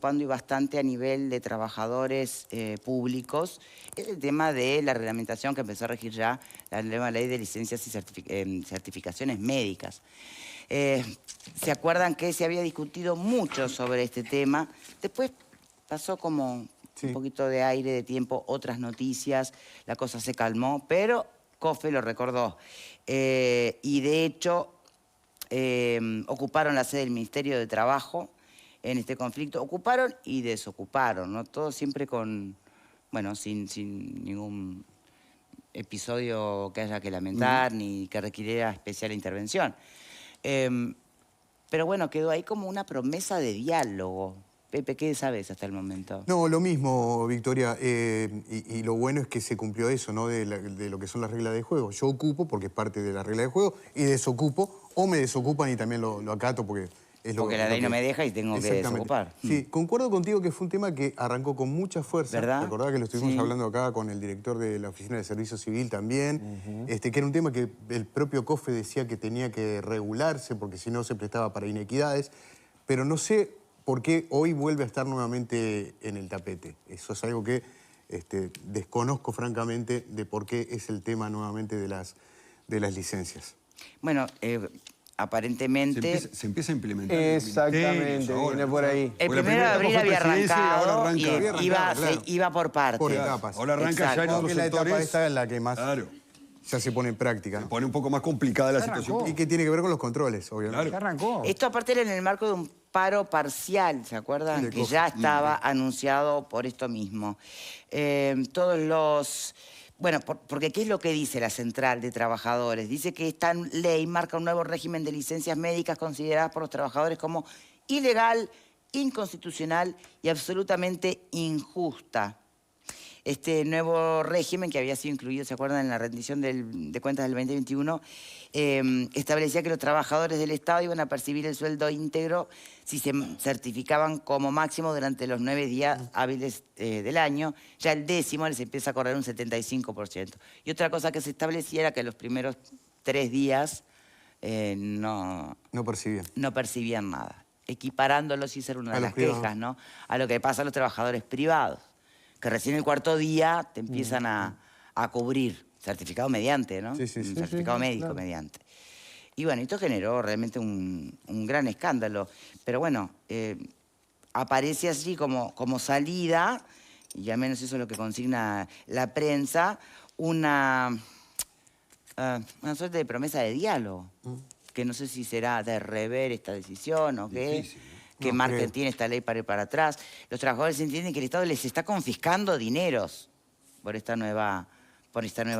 preocupando y bastante a nivel de trabajadores públicos es el tema de la reglamentación que empezó a regir ya la nueva ley de licencias y certificaciones médicas. ¿Se acuerdan que se había discutido mucho sobre este tema? Después pasó como un poquito de aire, de tiempo, otras noticias, la cosa se calmó, pero COFE lo recordó. Y de hecho, ocuparon la sede del Ministerio de Trabajo en este conflicto. Ocuparon y desocuparon, ¿no? Todo siempre con, bueno, sin ningún episodio que haya que lamentar ni que requiriera especial intervención. Pero bueno, quedó ahí como una promesa de diálogo. Pepe, ¿qué sabes hasta el momento? No, lo mismo, Victoria. Y lo bueno es que se cumplió eso, ¿no? De lo que son las reglas de juego. Yo ocupo porque es parte de la regla de juego y desocupo, o me desocupan y también lo acato porque es lo que... Porque la ley no me deja y tengo que desocupar. Sí, concuerdo contigo que fue un tema que arrancó con mucha fuerza. ¿Verdad? Recordá que lo estuvimos hablando acá con el director de la Oficina de Servicio Civil también, que era un tema que el propio COFE decía que tenía que regularse porque si no se prestaba para inequidades. Pero no sé por qué hoy vuelve a estar nuevamente en el tapete. Eso es algo que desconozco francamente de por qué es el tema nuevamente de las licencias. Bueno, aparentemente... Se empieza a implementar. Exactamente, viene por ahí. El 1 de abril había arrancado y claro. iba por partes. Por etapas. Ahora arranca ya en otros la etapa sectores. esta es la que más ya se pone en práctica. Se pone un poco más complicada la situación. Y que tiene que ver con los controles, obviamente. Ya arrancó. Esto aparte era en el marco de un paro parcial, ¿se acuerdan? Que ya estaba anunciado por esto mismo. Todos los... Bueno, porque ¿qué es lo que dice la Central de Trabajadores? Dice que esta ley marca un nuevo régimen de licencias médicas consideradas por los trabajadores como ilegal, inconstitucional y absolutamente injusta. Este nuevo régimen, que había sido incluido, ¿se acuerdan?, en la rendición de cuentas del 2021, establecía que los trabajadores del Estado iban a percibir el sueldo íntegro si se certificaban como máximo durante los 9 días hábiles del año. Ya el 10º les empieza a correr un 75%. Y otra cosa que se establecía era que los primeros 3 días no percibían nada, equiparándolos, y esa era una de las quejas, ¿no?, a lo que pasa a los trabajadores privados, que recién el 4.º día te empiezan a cubrir, certificado mediante, ¿no? Certificado médico mediante. Y bueno, esto generó realmente un gran escándalo. Pero bueno, aparece así como salida, y al menos eso es lo que consigna la prensa, una suerte de promesa de diálogo, que no sé si será de rever esta decisión o qué. Difícil, ¿no? ¿Qué margen tiene esta ley para ir para atrás? Los trabajadores entienden que el Estado les está confiscando dineros por esta nueva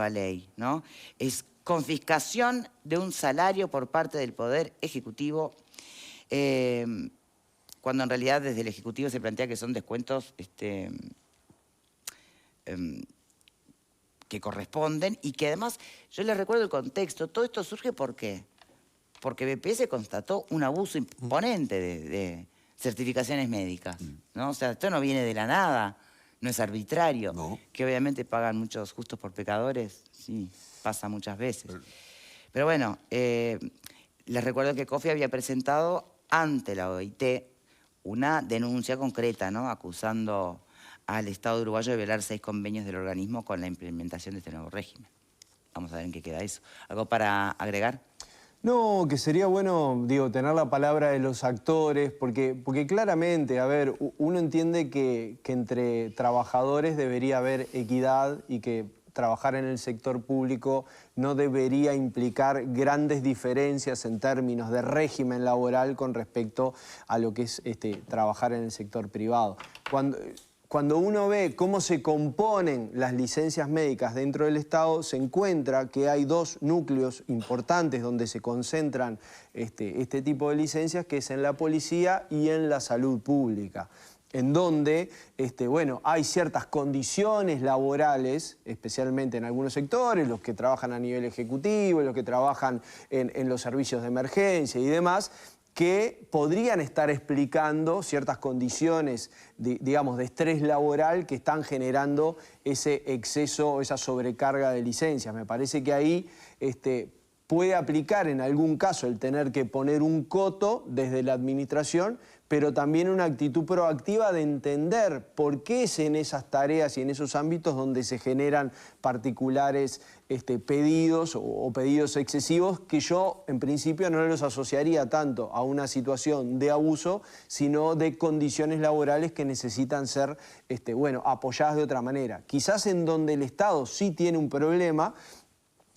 ley, ¿no? Es confiscación de un salario por parte del Poder Ejecutivo, cuando en realidad desde el Ejecutivo se plantea que son descuentos que corresponden y que además, yo les recuerdo el contexto, todo esto surge ¿por qué? Porque BPS constató un abuso imponente de certificaciones médicas, ¿no? O sea, esto no viene de la nada, no es arbitrario. No. Que obviamente pagan muchos justos por pecadores, sí, pasa muchas veces. Pero bueno, les recuerdo que COFE había presentado ante la OIT una denuncia concreta, ¿no?, acusando al Estado uruguayo de violar 6 convenios del organismo con la implementación de este nuevo régimen. Vamos a ver en qué queda eso. ¿Algo para agregar? No, que sería bueno, digo, tener la palabra de los actores, porque claramente, a ver, uno entiende que entre trabajadores debería haber equidad y que trabajar en el sector público no debería implicar grandes diferencias en términos de régimen laboral con respecto a lo que es trabajar en el sector privado. Cuando uno ve cómo se componen las licencias médicas dentro del Estado, se encuentra que hay 2 núcleos importantes donde se concentran este tipo de licencias, que es en la policía y en la salud pública, en donde bueno, hay ciertas condiciones laborales, especialmente en algunos sectores, los que trabajan a nivel ejecutivo, los que trabajan en los servicios de emergencia y demás, que podrían estar explicando ciertas condiciones, digamos, de estrés laboral que están generando ese exceso, esa sobrecarga de licencias. Me parece que ahí puede aplicar en algún caso el tener que poner un coto desde la administración, pero también una actitud proactiva de entender por qué es en esas tareas y en esos ámbitos donde se generan particulares pedidos o pedidos excesivos, que yo en principio no los asociaría tanto a una situación de abuso, sino de condiciones laborales que necesitan ser apoyadas de otra manera. Quizás en donde el Estado sí tiene un problema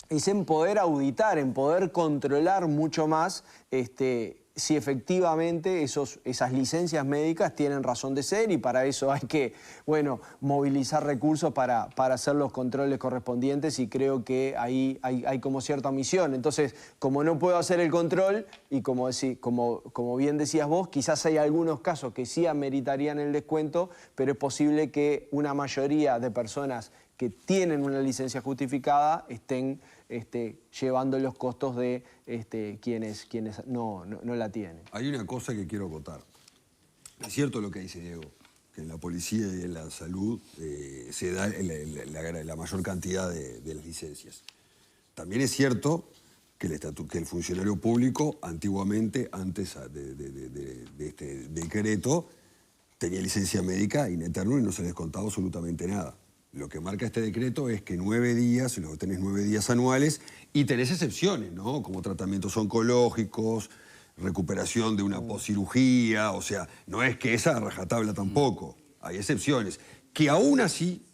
es en poder auditar, en poder controlar mucho más si efectivamente esas licencias médicas tienen razón de ser, y para eso hay que, movilizar recursos para hacer los controles correspondientes, y creo que ahí hay como cierta omisión. Entonces, como no puedo hacer el control, y como bien decías vos, quizás hay algunos casos que sí ameritarían el descuento, pero es posible que una mayoría de personas que tienen una licencia justificada estén llevando los costos de quienes no la tienen. Hay una cosa que quiero acotar. Es cierto lo que dice Diego, que en la policía y en la salud se da la mayor cantidad de las licencias. También es cierto que el funcionario público antiguamente, antes de este decreto, tenía licencia médica in eterno y no se les contaba absolutamente nada. Lo que marca este decreto es que 9 días, luego tenés 9 días anuales, y tenés excepciones, ¿no? Como tratamientos oncológicos, recuperación de una poscirugía, o sea, no es que esa rajatabla tampoco. Hay excepciones que aún así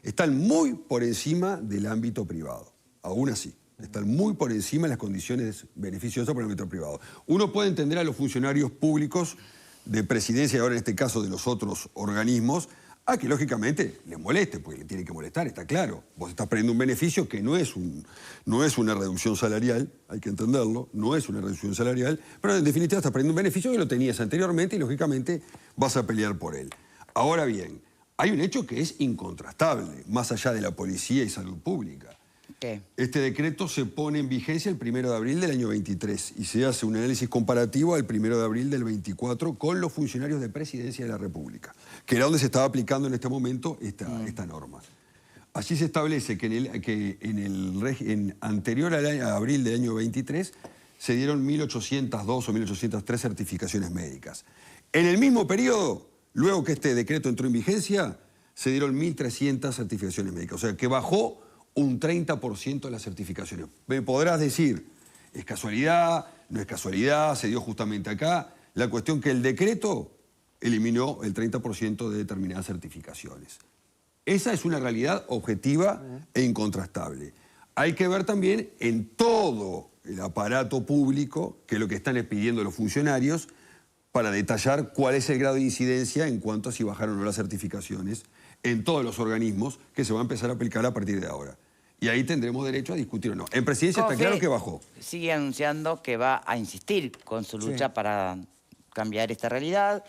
están muy por encima del ámbito privado. Aún así, están muy por encima de las condiciones beneficiosas para el ámbito privado. Uno puede entender a los funcionarios públicos de presidencia y ahora en este caso de los otros organismos, que lógicamente les moleste, porque le tiene que molestar, está claro. Vos estás perdiendo un beneficio que no es una reducción salarial, hay que entenderlo, no es una reducción salarial, pero en definitiva estás perdiendo un beneficio que lo tenías anteriormente y lógicamente vas a pelear por él. Ahora bien, hay un hecho que es incontrastable, más allá de la policía y salud pública. ¿Qué? Este decreto se pone en vigencia el 1 de abril del año 23 y se hace un análisis comparativo al 1 de abril del 24 con los funcionarios de Presidencia de la República, que era donde se estaba aplicando en este momento esta norma. Allí se establece que anterior a abril del año 23 se dieron 1.802 o 1.803 certificaciones médicas. En el mismo periodo, luego que este decreto entró en vigencia, se dieron 1.300 certificaciones médicas, o sea que bajó un 30% de las certificaciones. Me podrás decir, ¿es casualidad? ¿No es casualidad? ¿Se dio justamente acá? La cuestión que el decreto eliminó el 30% de determinadas certificaciones. Esa es una realidad objetiva e incontrastable. Hay que ver también en todo el aparato público, que es lo que están pidiendo los funcionarios, para detallar cuál es el grado de incidencia en cuanto a si bajaron o no las certificaciones en todos los organismos que se va a empezar a aplicar a partir de ahora. Y ahí tendremos derecho a discutir o no. En Presidencia está claro que bajó. Sigue anunciando que va a insistir con su lucha para cambiar esta realidad.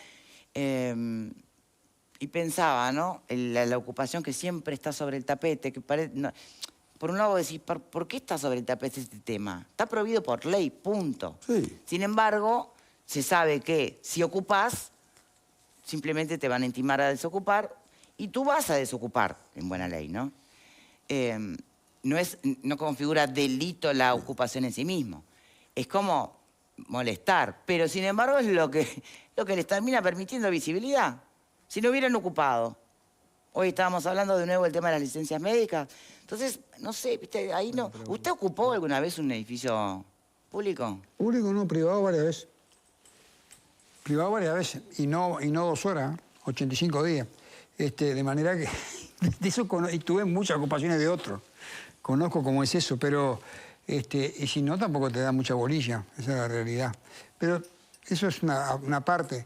Y pensaba, ¿no? La ocupación que siempre está sobre el tapete, que por un lado decís, ¿por qué está sobre el tapete este tema? Está prohibido por ley, punto. Sí. Sin embargo, se sabe que si ocupás, simplemente te van a intimar a desocupar y tú vas a desocupar, en buena ley, ¿no? No configura delito la ocupación en sí mismo. Es como molestar, pero sin embargo es lo que les termina permitiendo visibilidad. Si no hubieran ocupado, hoy estábamos hablando de nuevo del tema de las licencias médicas, entonces, no sé, ¿viste? Ahí no. ¿Usted ocupó alguna vez un edificio público? Público no, privado varias veces. Privado varias veces, y no 2 horas, 85 días. De manera que de eso y tuve muchas ocupaciones de otros. Conozco cómo es eso, pero y si no, tampoco te da mucha bolilla, esa es la realidad. Pero eso es una parte.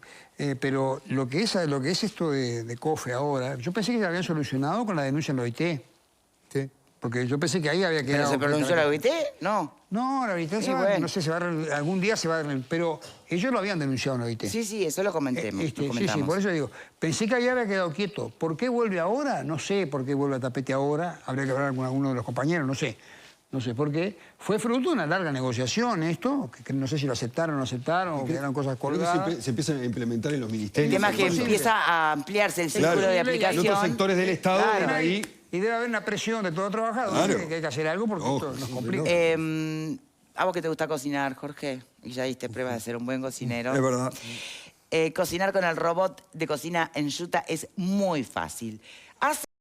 Pero lo que es esto de COFE ahora, yo pensé que se habían solucionado con la denuncia en la OIT. Sí. Porque yo pensé que ahí había quedado... ¿Pero se pronunció la OIT? No. No, la OIT no sé, algún día se va a... Pero ellos lo habían denunciado en la OIT. Sí, eso lo comentamos. Sí, por eso digo, pensé que ahí había quedado quieto. ¿Por qué vuelve ahora? No sé por qué vuelve a tapete ahora. Habría que hablar con alguno de los compañeros, no sé. No sé por qué. Fue fruto de una larga negociación esto, que no sé si lo aceptaron o no aceptaron, o que eran cosas colgadas. Se empiezan a implementar en los ministerios. El tema es que empieza a ampliarse el círculo de aplicación. En otros sectores del Estado, ahí Y debe haber una presión de todo trabajador Claro. que hay que hacer algo porque esto nos complica. ¿A vos que te gusta cocinar, Jorge? Y ya diste pruebas de ser un buen cocinero. Es verdad. Cocinar con el robot de cocina en Yuta es muy fácil. Hace